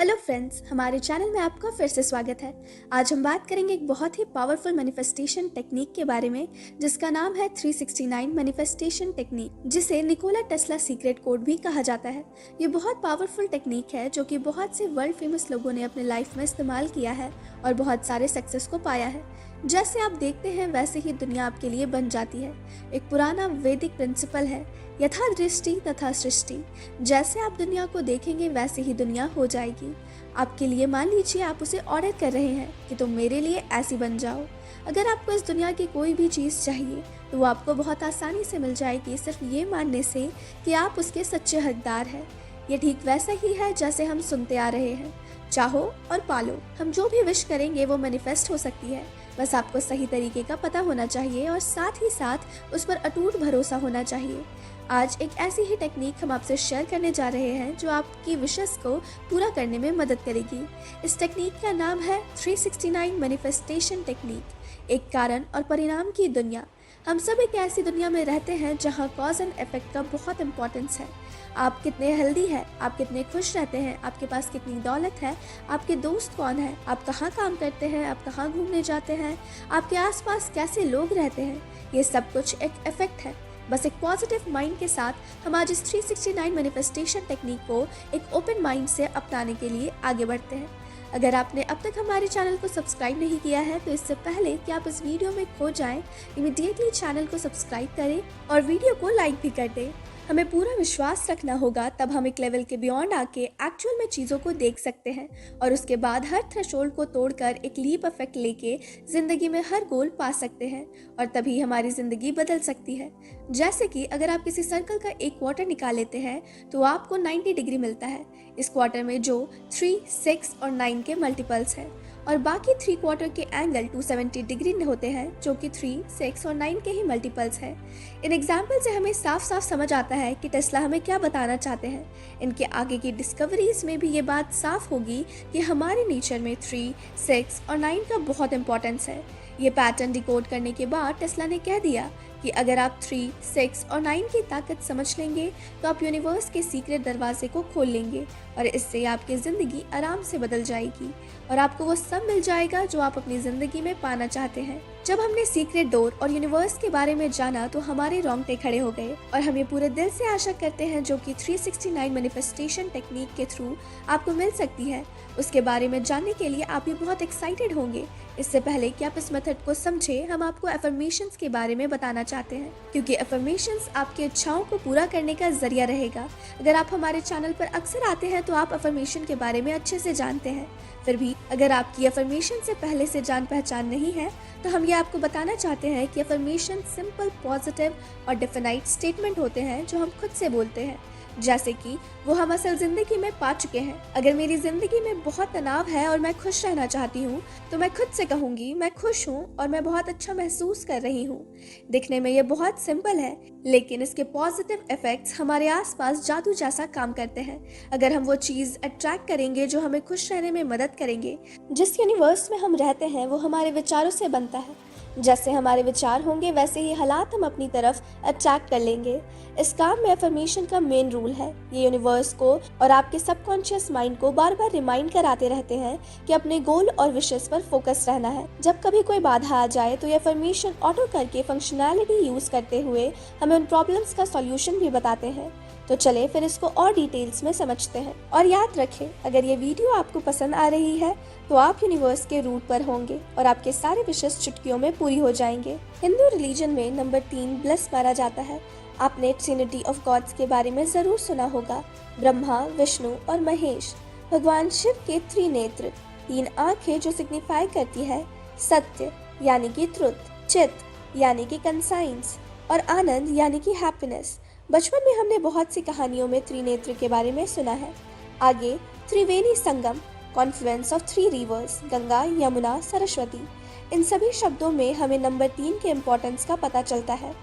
Hello friends, हमारे channel में आपका फिर से स्वागत है। आज हम बात करेंगे एक बहुत ही पावरफुल मैनिफेस्टेशन टेक्निक के बारे में जिसका नाम है 369 मैनिफेस्टेशन टेक्निक, जिसे निकोला टेस्ला सीक्रेट कोड भी कहा जाता है। ये बहुत पावरफुल टेक्निक है जो कि बहुत से वर्ल्ड फेमस लोगों ने अपने लाइफ में इस्तेमाल किया है और बहुत सारे सक्सेस को पाया है। जैसे आप देखते हैं वैसे ही दुनिया आपके लिए बन जाती है। एक पुराना वैदिक प्रिंसिपल है, यथा दृष्टि तथा सृष्टि। जैसे आप दुनिया को देखेंगे वैसे ही दुनिया हो जाएगी। आपके लिए मान लीजिए आप उसे ऑर्डर कर रहे हैं कि तुम मेरे लिए ऐसी बन जाओ। अगर आपको इस दुनिया की कोई भी चीज़ चाहिए तो वो आपको बहुत आसानी से मिल जाएगी, सिर्फ ये मानने से कि आप उसके सच्चे हकदार हैं। ये ठीक वैसा ही है जैसे हम सुनते आ रहे हैं, चाहो और पालो। हम जो भी विश करेंगे वो मैनिफेस्ट हो सकती है। बस आपको सही तरीके का पता होना चाहिए और साथ ही साथ उस पर अटूट भरोसा होना चाहिए। आज एक ऐसी ही टेक्निक हम आपसे शेयर करने जा रहे हैं जो आपकी विशेस को पूरा करने में मदद करेगी। इस टेक्निक का नाम है 369 मैनिफेस्टेशन टेक्निक, एक कारण और परिणाम की दुनिया। हम सब एक ऐसी दुनिया में रहते हैं जहां कॉज एंड इफेक्ट का बहुत इंपॉर्टेंस है। आप कितने हेल्दी हैं, आप कितने खुश रहते हैं, आपके पास कितनी दौलत है, आपके दोस्त कौन है, आप कहाँ काम करते हैं, आप कहाँ घूमने जाते हैं, आपके आसपास कैसे लोग रहते हैं, ये सब कुछ एक इफेक्ट है। बस एक पॉजिटिव माइंड के साथ हम आज इस 369 मैनिफेस्टेशन टेक्निक को एक ओपन माइंड से अपनाने के लिए आगे बढ़ते हैं। अगर आपने अब तक हमारे चैनल को सब्सक्राइब नहीं किया है तो इससे पहले कि आप इस वीडियो में खो जाएं, इमीडिएटली चैनल को सब्सक्राइब करें और वीडियो को लाइक भी कर दें। हमें पूरा विश्वास रखना होगा, तब हम एक लेवल के बियॉन्ड आके एक्चुअल में चीज़ों को देख सकते हैं और उसके बाद हर थ्रेशोल्ड को तोड़कर एक लीप इफेक्ट लेके ज़िंदगी में हर गोल पा सकते हैं और तभी हमारी ज़िंदगी बदल सकती है। जैसे कि अगर आप किसी सर्कल का एक क्वार्टर निकाल लेते हैं तो आपको 90 डिग्री मिलता है। इस क्वार्टर में जो 3, 6 और 9 के मल्टीपल्स हैं और बाकी 3 क्वार्टर के एंगल 270 डिग्री होते हैं जो कि 3, 6 और 9 के ही मल्टीपल्स हैं। इन एग्जाम्पल से हमें साफ साफ समझ आता है कि टेस्ला हमें क्या बताना चाहते हैं। इनके आगे की डिस्कवरीज में भी ये बात साफ होगी कि हमारे नेचर में 3, 6 और 9 का बहुत इंपॉर्टेंस है। ये पैटर्न डिकोड करने के बाद टेस्ला ने कह दिया कि अगर आप 3, 6 और 9 की ताकत समझ लेंगे तो आप यूनिवर्स के सीक्रेट दरवाजे को खोल लेंगे और इससे आपकी ज़िंदगी आराम से बदल जाएगी और आपको वो सब मिल जाएगा जो आप अपनी ज़िंदगी में पाना चाहते हैं। जब हमने सीक्रेट डोर और यूनिवर्स के बारे में जाना तो हमारे रोंगटे खड़े हो गए और हम ये पूरे दिल से आशा करते हैं जो कि 369 मैनिफेस्टेशन टेक्निक के थ्रू आपको मिल सकती है। उसके बारे में जानने के लिए आप भी बहुत एक्साइटेड होंगे। इससे पहले कि आप इस मेथड को समझें, हम आपको अफर्मेशंस के बारे में बताना चाहते हैं, क्योंकि अफर्मेशंस आपकी इच्छाओं को पूरा करने का जरिया रहेगा। अगर आप हमारे चैनल पर अक्सर आते हैं तो आप अफर्मेशन के बारे में अच्छे से जानते हैं। फिर भी अगर आपकी अफर्मेशन से पहले से जान पहचान नहीं है तो हम ये आपको बताना चाहते हैं कि अफर्मेशन सिंपल, पॉजिटिव और डेफिनाइट स्टेटमेंट होते हैं जो हम खुद से बोलते हैं, जैसे कि वो हम असल जिंदगी में पा चुके हैं। अगर मेरी जिंदगी में बहुत तनाव है और मैं खुश रहना चाहती हूँ तो मैं खुद से कहूँगी मैं खुश हूँ और मैं बहुत अच्छा महसूस कर रही हूँ। दिखने में ये बहुत सिंपल है लेकिन इसके पॉजिटिव इफेक्ट्स हमारे आसपास जादू जैसा काम करते हैं। अगर हम वो चीज़ अट्रैक्ट करेंगे जो हमें खुश रहने में मदद करेंगे। जिस यूनिवर्स में हम रहते हैं वो हमारे विचारों से बनता है। जैसे हमारे विचार होंगे वैसे ही हालात हम अपनी तरफ अट्रैक्ट कर लेंगे। इस काम में अफर्मेशन का मेन रूल है, ये यूनिवर्स को और आपके सबकॉन्शियस माइंड को बार बार रिमाइंड कराते रहते हैं कि अपने गोल और विशेस पर फोकस रहना है। जब कभी कोई बाधा आ जाए तो ये अफर्मेशन ऑटो करके फंक्शनैलिटी यूज करते हुए हमें उन प्रॉब्लम्स का सॉल्यूशन भी बताते हैं। तो चले फिर इसको और डिटेल्स में समझते हैं। और याद रखें, अगर ये वीडियो आपको पसंद आ रही है तो आप यूनिवर्स के रूट पर होंगे और आपके सारे विशेष चुटकियों में पूरी हो जाएंगे। हिंदू रिलीजन में नंबर 3 ब्लेस माना जाता है। आपने ट्रिनिटी ऑफ गॉड्स के बारे में जरूर सुना होगा। ब्रह्मा, विष्णु और महेश। भगवान शिव के त्रिनेत्र, 3 आंखें जो सिग्निफाई करती है सत्य यानी कि ट्रुथ, चित यानी कि कंसाइंस और आनंद यानी कि हैप्पीनेस। बचपन में हमने बहुत सी कहानियों में त्रिनेत्र के बारे में सुना है। आगे Triveni Sangam, confluence of 3 rivers, Ganga, Yamuna, Saraswati. इन सभी शब्दों में हमें नंबर 3 के इम्पोर्टेंस का पता चलता है।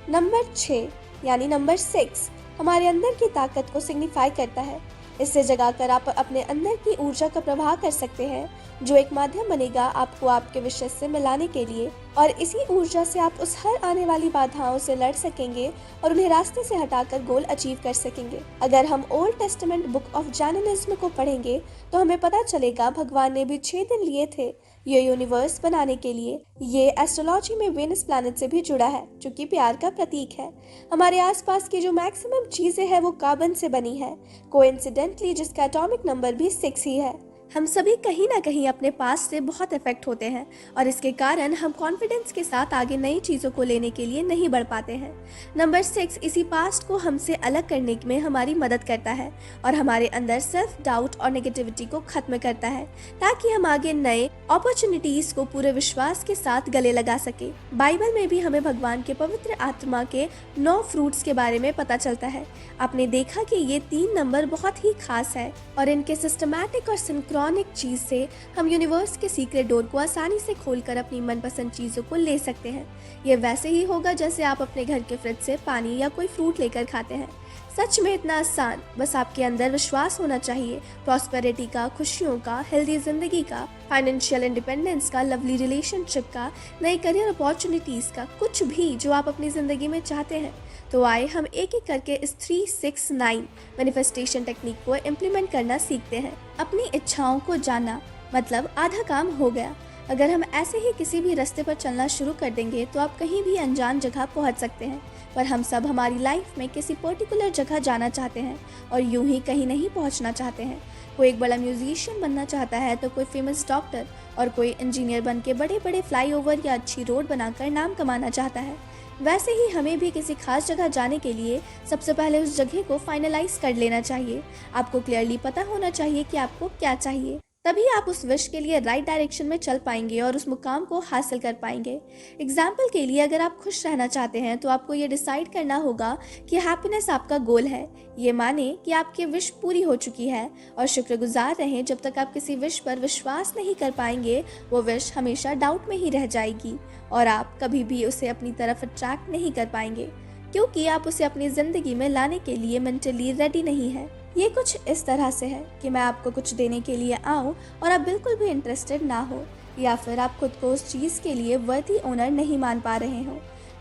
नंबर 6 यानी नंबर 6 हमारे अंदर की ताकत को सिग्निफाई करता है। इससे जगाकर आप अपने अंदर की ऊर्जा का प्रवाह कर सकते हैं जो एक माध्यम बनेगा आपको आपके विषय से मिलाने के लिए और इसी ऊर्जा से आप उस हर आने वाली बाधाओं से लड़ सकेंगे और उन्हें रास्ते से हटाकर गोल अचीव कर सकेंगे। अगर हम old testament book of Jainism को पढ़ेंगे तो हमें पता चलेगा भगवान ने भी 6 दिन लिए थे ये यूनिवर्स बनाने के लिए। ये एस्ट्रोलॉजी में वेनस प्लैनेट से भी जुड़ा है जो कि प्यार का प्रतीक है। हमारे आसपास की जो मैक्सिमम चीजें हैं वो कार्बन से बनी है, कोइंसिडेंटली जिसका एटॉमिक नंबर भी 6 ही है। हम सभी कहीं ना कहीं अपने पास से बहुत इफेक्ट होते हैं और इसके कारण हम कॉन्फिडेंस के साथ आगे नई चीज़ों को लेने के लिए नहीं बढ़ पाते हैं। नंबर 6 इसी पास्ट को हमसे अलग करने में हमारी मदद करता है और हमारे अंदर सेल्फ डाउट और नेगेटिविटी को खत्म करता है ताकि हम आगे नए अपॉर्चुनिटीज को पूरे विश्वास के साथ गले लगा सके। बाइबल में भी हमें भगवान के पवित्र आत्मा के 9 फ्रूट्स के बारे में पता चलता है। आपने देखा कि ये 3 नंबर बहुत ही खास है और इनके सिस्टमैटिक और सिंक्रोनिक चीज से हम यूनिवर्स के सीक्रेट डोर को आसानी से खोलकर अपनी मनपसंद चीजों को ले सकते हैं। ये वैसे ही होगा जैसे आप अपने घर के फ्रिज से पानी या कोई फ्रूट लेकर खाते हैं। सच में इतना आसान, बस आपके अंदर विश्वास होना चाहिए। प्रॉस्पेरिटी का, खुशियों का, हेल्दी जिंदगी का, फाइनेंशियल इंडिपेंडेंस का, लवली रिलेशनशिप का, नई करियर अपॉर्चुनिटीज का, कुछ भी जो आप अपनी जिंदगी में चाहते हैं। तो आए हम एक एक करके इस 369 मैनिफेस्टेशन टेक्निक को इम्प्लीमेंट करना सीखते हैं। अपनी इच्छाओं को जानना मतलब आधा काम हो गया। अगर हम ऐसे ही किसी भी रास्ते पर चलना शुरू कर देंगे तो आप कहीं भी अनजान जगह पहुंच सकते हैं। पर हम सब हमारी लाइफ में किसी पर्टिकुलर जगह जाना चाहते हैं और यूं ही कहीं नहीं पहुंचना चाहते हैं। कोई एक बड़ा म्यूजिशियन बनना चाहता है तो कोई फेमस डॉक्टर, और कोई इंजीनियर बन के बड़े बड़े फ्लाईओवर या अच्छी रोड बनाकर नाम कमाना चाहता है। वैसे ही हमें भी किसी खास जगह जाने के लिए सबसे पहले उस जगह को फाइनलाइज कर लेना चाहिए। आपको क्लियरली पता होना चाहिए कि आपको क्या चाहिए, तभी आप उस विश के लिए राइट डायरेक्शन में चल पाएंगे और उस मुकाम को हासिल कर पाएंगे। एग्जाम्पल के लिए अगर आप खुश रहना चाहते हैं तो आपको ये डिसाइड करना होगा कि हैप्पीनेस आपका गोल है। ये माने कि आपकी विश पूरी हो चुकी है और शुक्रगुजार रहें। जब तक आप किसी विश पर विश्वास नहीं कर पाएंगे वो विश हमेशा डाउट में ही रह जाएगी और आप कभी भी उसे अपनी तरफ अट्रैक्ट नहीं कर पाएंगे क्योंकि आप उसे अपनी जिंदगी में लाने के लिए मेंटली रेडी नहीं है। ये कुछ इस तरह से है कि मैं आपको कुछ देने के लिए आऊँ और आप बिल्कुल भी इंटरेस्टेड ना हो, या फिर आप खुद को उस चीज़ के लिए वर्दी ओनर नहीं मान पा रहे हो।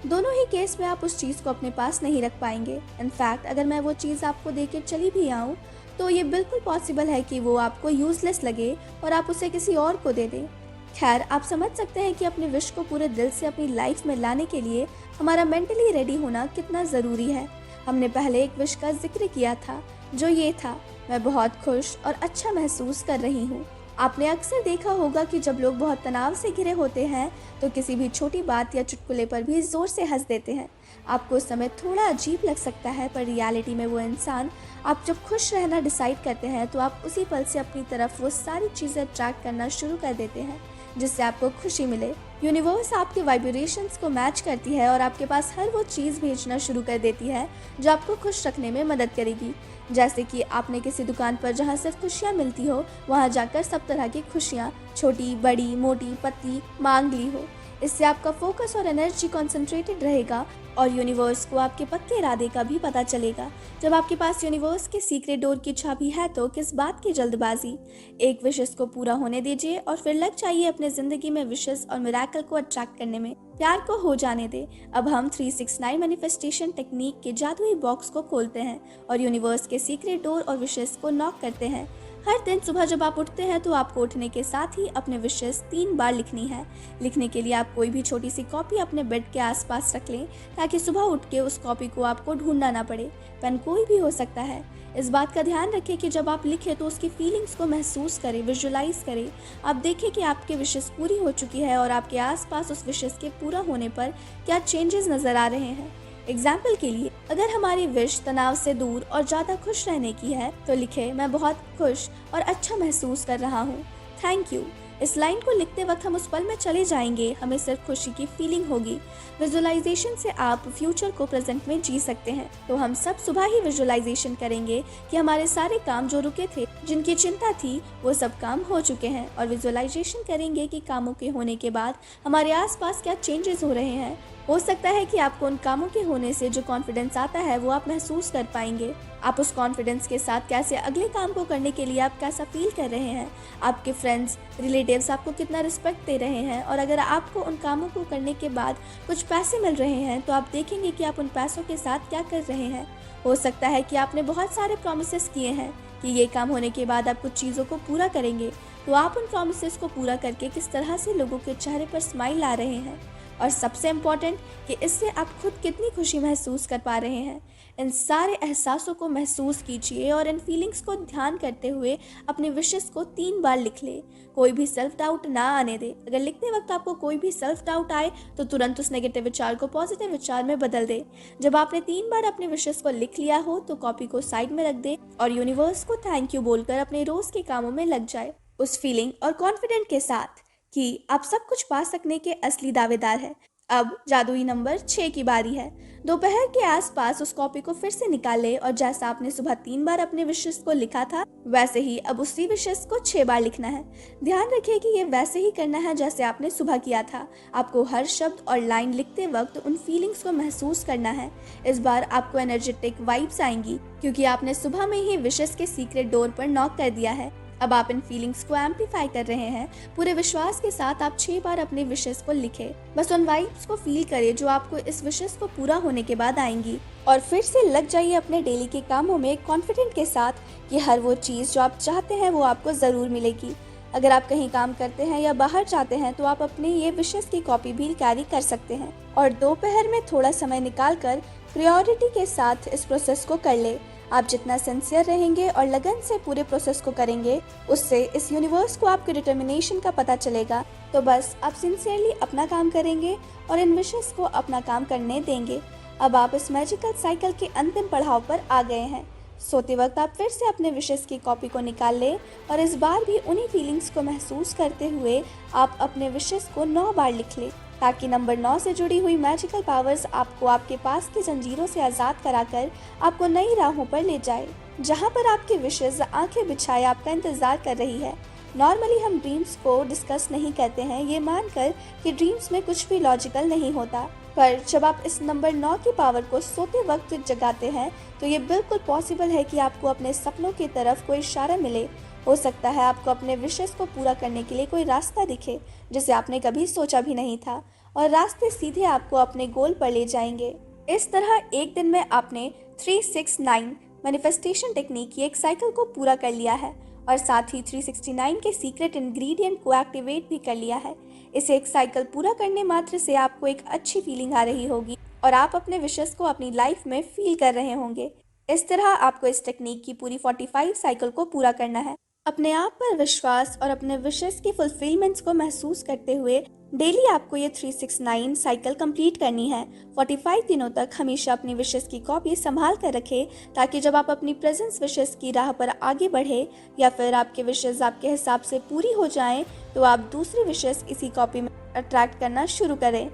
दोनों ही केस में आप उस चीज़ को अपने पास नहीं रख पाएंगे। इनफैक्ट अगर मैं वो चीज़ आपको दे के चली भी आऊँ तो ये बिल्कुल पॉसिबल है कि वो आपको यूजलेस लगे और आप उसे किसी और को दे दें। खैर, आप समझ सकते हैं कि अपने विश को पूरे दिल से अपनी लाइफ में लाने के लिए हमारा मेंटली रेडी होना कितना ज़रूरी है। हमने पहले एक विश का जिक्र किया था जो ये था, मैं बहुत खुश और अच्छा महसूस कर रही हूँ। आपने अक्सर देखा होगा कि जब लोग बहुत तनाव से घिरे होते हैं तो किसी भी छोटी बात या चुटकुले पर भी जोर से हंस देते हैं। आपको उस समय थोड़ा अजीब लग सकता है पर रियलिटी में वो इंसान, आप जब खुश रहना डिसाइड करते हैं तो आप उसी पल से अपनी तरफ वो सारी चीज़ें अट्रैक्ट करना शुरू कर देते हैं जिससे आपको खुशी मिले। यूनिवर्स आपके वाइब्रेशंस को मैच करती है और आपके पास हर वो चीज़ भेजना शुरू कर देती है जो आपको खुश रखने में मदद करेगी। जैसे कि आपने किसी दुकान पर जहाँ सिर्फ खुशियाँ मिलती हो वहाँ जाकर सब तरह की खुशियाँ, छोटी, बड़ी, मोटी, पतली, मांग ली हो। इससे आपका फोकस और एनर्जी कॉन्सेंट्रेटेड रहेगा और यूनिवर्स को आपके पक्के इरादे का भी पता चलेगा। जब आपके पास यूनिवर्स के सीक्रेट डोर की चाबी है तो किस बात की जल्दबाजी। एक विशेस को पूरा होने दीजिए और फिर लग जाइए अपने जिंदगी में विशेस और मिरेकल को अट्रैक्ट करने में। प्यार को हो जाने दे। अब हम 369 मैनिफेस्टेशन टेक्निक के जादुई बॉक्स को खोलते हैं और यूनिवर्स के सीक्रेट डोर और विशेस को नॉक करते हैं। हर दिन सुबह जब आप उठते हैं तो आपको उठने के साथ ही अपने विशेस 3 बार लिखनी है। लिखने के लिए आप कोई भी छोटी सी कॉपी अपने बेड के आसपास रख लें ताकि सुबह उठ के उस कॉपी को आपको ढूंढना ना पड़े। पेन कोई भी हो सकता है। इस बात का ध्यान रखें कि जब आप लिखें तो उसकी फीलिंग्स को महसूस करें, विजुअलाइज करें। आप देखें कि आपके विशेस पूरी हो चुकी है और आपके आसपास उस विशेस के पूरा होने पर क्या चेंजेस नजर आ रहे हैं। एग्जाम्पल के लिए अगर हमारी विश तनाव से दूर और ज़्यादा खुश रहने की है तो लिखे, मैं बहुत खुश और अच्छा महसूस कर रहा हूँ, थैंक यू। इस लाइन को लिखते वक्त हम उस पल में चले जाएंगे, हमें सिर्फ खुशी की फीलिंग होगी। विजुअलाइजेशन से आप फ्यूचर को प्रेजेंट में जी सकते हैं। तो हम सब सुबह ही विजुअलाइजेशन करेंगे कि हमारे सारे काम जो रुके थे, जिनकी चिंता थी, वो सब काम हो चुके हैं और विजुअलाइजेशन करेंगे कि कामों के होने के बाद हमारे आसपास क्या चेंजेस हो रहे हैं। हो सकता है कि आपको उन कामों के होने से जो कॉन्फिडेंस आता है वो आप महसूस कर पाएंगे। आप उस कॉन्फिडेंस के साथ कैसे अगले काम को करने के लिए आप कैसा फील कर रहे हैं, आपके फ्रेंड्स रिलेटिव्स आपको कितना रिस्पेक्ट दे रहे हैं, और अगर आपको उन कामों को करने के बाद कुछ पैसे मिल रहे हैं तो आप देखेंगे कि आप उन पैसों के साथ क्या कर रहे हैं। हो सकता है कि आपने बहुत सारे प्रॉमिसेस किए हैं कि ये काम होने के बाद आप कुछ चीज़ों को पूरा करेंगे, तो आप उन प्रॉमिसेस को पूरा करके किस तरह से लोगों के चेहरे पर स्माइल ला रहे हैं, और सबसे इम्पॉर्टेंट कि इससे आप खुद कितनी खुशी महसूस कर पा रहे हैं। इन सारे एहसासों को महसूस कीजिए और इन फीलिंग्स को ध्यान करते हुए अपने विशेस को 3 बार लिख ले। कोई भी सेल्फ डाउट ना आने दे। अगर लिखते वक्त आपको कोई भी सेल्फ डाउट आए तो तुरंत उस नेगेटिव विचार को पॉजिटिव विचार में बदल दे। जब आपने 3 बार अपने विशेस को लिख लिया हो तो कॉपी को साइड में रख दे और यूनिवर्स को थैंक यू बोलकर अपने रोज के कामों में लग जाए, उस फीलिंग और कॉन्फिडेंट के साथ कि आप सब कुछ पा सकने के असली दावेदार हैं। अब जादुई नंबर 6 की बारी है। दोपहर के आसपास उस कॉपी को फिर से निकाले और जैसा आपने सुबह 3 बार अपने विशेस को लिखा था वैसे ही अब उसी विशेस को 6 बार लिखना है। ध्यान रखिए कि ये वैसे ही करना है जैसे आपने सुबह किया था। आपको हर शब्द और लाइन लिखते वक्त उन फीलिंग्स को महसूस करना है। इस बार आपको एनर्जेटिक वाइब्स आएंगी क्योंकि आपने सुबह में ही विशेस के सीक्रेट डोर पर नॉक कर दिया है। अब आप इन फीलिंग्स को एम्पलीफाई कर रहे हैं। पूरे विश्वास के साथ आप 6 बार अपने विशेस को लिखें। बस उन वाइब्स को फील करें जो आपको इस विशेस को पूरा होने के बाद आएंगी, और फिर से लग जाइए अपने डेली के कामों में कॉन्फिडेंट के साथ कि हर वो चीज़ जो आप चाहते हैं वो आपको ज़रूर मिलेगी। अगर आप कहीं काम करते हैं या बाहर जाते हैं तो आप अपने ये विशेस की कॉपी भी कैरी कर सकते हैं, और दोपहर में थोड़ा समय निकालकर प्रायोरिटी के साथ इस प्रोसेस को कर ले। आप जितना सिंसियर रहेंगे और लगन से पूरे प्रोसेस को करेंगे उससे इस यूनिवर्स को आपके डिटर्मिनेशन का पता चलेगा। तो बस आप सिंसियरली अपना काम करेंगे और इन विशेस को अपना काम करने देंगे। अब आप इस मैजिकल साइकिल के अंतिम पड़ाव पर आ गए हैं। सोते वक्त आप फिर से अपने विशेस की कॉपी को निकाल लें और इस बार भी उन्हीं फीलिंग्स को महसूस करते हुए आप अपने विशेस को 9 बार लिख लें, ताकि नंबर 9 से जुड़ी हुई मैजिकल पावर्स आपको आपके पास की जंजीरों से आज़ाद कराकर आपको नई राहों पर ले जाए, जहां पर आपकी विशेस आंखें बिछाए आपका इंतजार कर रही है। नॉर्मली हम ड्रीम्स को डिस्कस नहीं करते हैं, ये मानकर कि ड्रीम्स में कुछ भी लॉजिकल नहीं होता, पर जब आप इस नंबर 9 की पावर को सोते वक्त जगाते हैं तो ये बिल्कुल पॉसिबल है कि आपको अपने सपनों की तरफ कोई इशारा मिले। हो सकता है आपको अपने विशेस को पूरा करने के लिए कोई रास्ता दिखे जिसे आपने कभी सोचा भी नहीं था, और रास्ते सीधे आपको अपने गोल पर ले जाएंगे। इस तरह एक दिन में आपने 369 मैनिफेस्टेशन टेक्निक की एक साइकिल को पूरा कर लिया है और साथ ही 369 के सीक्रेट इंग्रेडिएंट को एक्टिवेट भी कर लिया है। इसे एक साइकिल पूरा करने मात्र से आपको एक अच्छी फीलिंग आ रही होगी और आप अपने विशेस को अपनी लाइफ में फील कर रहे होंगे। इस तरह आपको इस टेक्निक की पूरी 45 साइकिल को पूरा करना है। अपने आप पर विश्वास और अपने विशेस की फुलफिलमेंट्स को महसूस करते हुए डेली आपको ये 369 साइकिल कंप्लीट करनी है। 45 दिनों तक हमेशा अपनी विशेस की कॉपी संभाल कर रखें, ताकि जब आप अपनी प्रेजेंस विशेस की राह पर आगे बढ़े या फिर आपके विशेस आपके हिसाब से पूरी हो जाएं, तो आप दूसरी विशेस इसी कॉपी में अट्रैक्ट करना शुरू करें।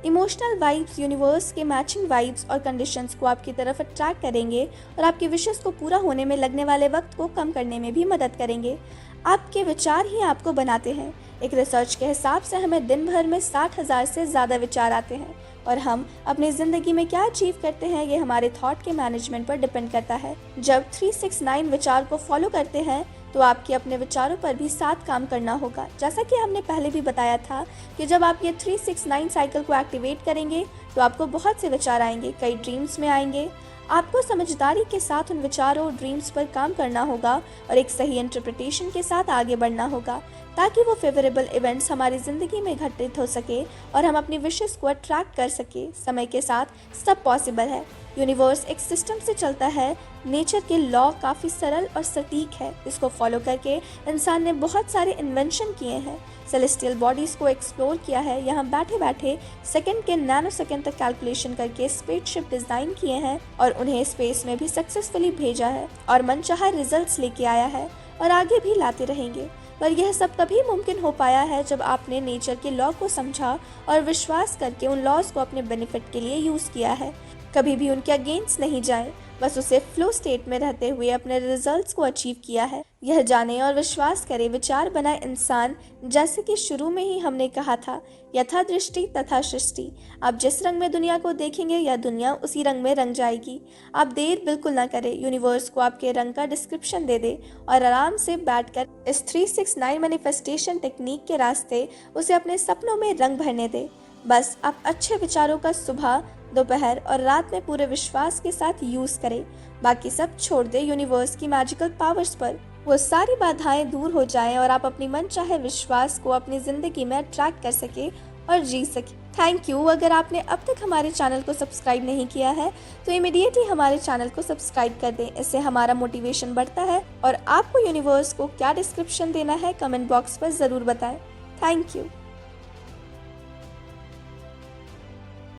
इमोशनल वाइब्स यूनिवर्स के मैचिंग वाइब्स और कंडीशंस को आपकी तरफ अट्रैक्ट करेंगे और आपके विशेस को पूरा होने में लगने वाले वक्त को कम करने में भी मदद करेंगे। आपके विचार ही आपको बनाते हैं। एक रिसर्च के हिसाब से हमें दिन भर में 60,000 से ज़्यादा विचार आते हैं, और हम अपनी ज़िंदगी में क्या अचीव करते हैं ये हमारे थॉट के मैनेजमेंट पर डिपेंड करता है। जब 369 विचार को फॉलो करते हैं तो आपके अपने विचारों पर भी साथ काम करना होगा। जैसा कि हमने पहले भी बताया था कि जब आप ये 369 साइकिल को एक्टिवेट करेंगे तो आपको बहुत से विचार आएंगे, कई ड्रीम्स में आएंगे। आपको समझदारी के साथ उन विचारों और ड्रीम्स पर काम करना होगा और एक सही इंटरप्रिटेशन के साथ आगे बढ़ना होगा, ताकि वो फेवरेबल इवेंट्स हमारी ज़िंदगी में घटित हो सके और हम अपनी विशेस को अट्रैक्ट कर सके। समय के साथ सब पॉसिबल है। यूनिवर्स एक सिस्टम से चलता है। नेचर के लॉ काफ़ी सरल और सटीक है। इसको फॉलो करके इंसान ने बहुत सारे इन्वेंशन किए हैं, सेलेस्टियल बॉडीज़ को एक्सप्लोर किया है, यहाँ बैठे बैठे सेकंड के नैनो सेकंड तक कैलकुलेशन करके स्पेसशिप डिज़ाइन किए हैं और उन्हें स्पेस में भी सक्सेसफुली भेजा है और मनचाहा रिजल्ट्स लेके आया है और आगे भी लाते रहेंगे। पर यह सब तभी मुमकिन हो पाया है जब आपने नेचर के लॉ को समझा और विश्वास करके उन लॉज को अपने बेनिफिट के लिए यूज़ किया है। कभी भी उनके अगेंस्ट नहीं जाएं। बस उसे फ्लो स्टेट में रहते हुए अपने रिजल्ट्स को अचीव किया है। यह जाने और विश्वास करे, विचार बनाए इंसान, जैसे कि शुरू में ही हमने कहा था, यथा दृष्टि तथा सृष्टि। आप जिस रंग में दुनिया को देखेंगे यह दुनिया उसी रंग में रंग जाएगी। आप देर बिल्कुल ना करें, यूनिवर्स को आपके रंग का डिस्क्रिप्शन दे दे और आराम से बैठकर इस 369 मैनिफेस्टेशन टेक्निक के रास्ते उसे अपने सपनों में रंग भरने दे। बस आप अच्छे विचारों का सुबह, दोपहर और रात में पूरे विश्वास के साथ यूज करें। बाकी सब छोड़ दे यूनिवर्स की मैजिकल पावर्स पर। वो सारी बाधाएं दूर हो जाएं और आप अपनी मन चाहे विश्वास को अपनी जिंदगी में अट्रैक्ट कर सके और जी सके। Thank you. अगर आपने अब तक हमारे चैनल को सब्सक्राइब नहीं किया है तो इमीडिएटली हमारे चैनल को सब्सक्राइब कर दें। इससे हमारा मोटिवेशन बढ़ता है। और आपको यूनिवर्स को क्या डिस्क्रिप्शन देना है कमेंट बॉक्स पर ज़रूर बताएं। Thank you.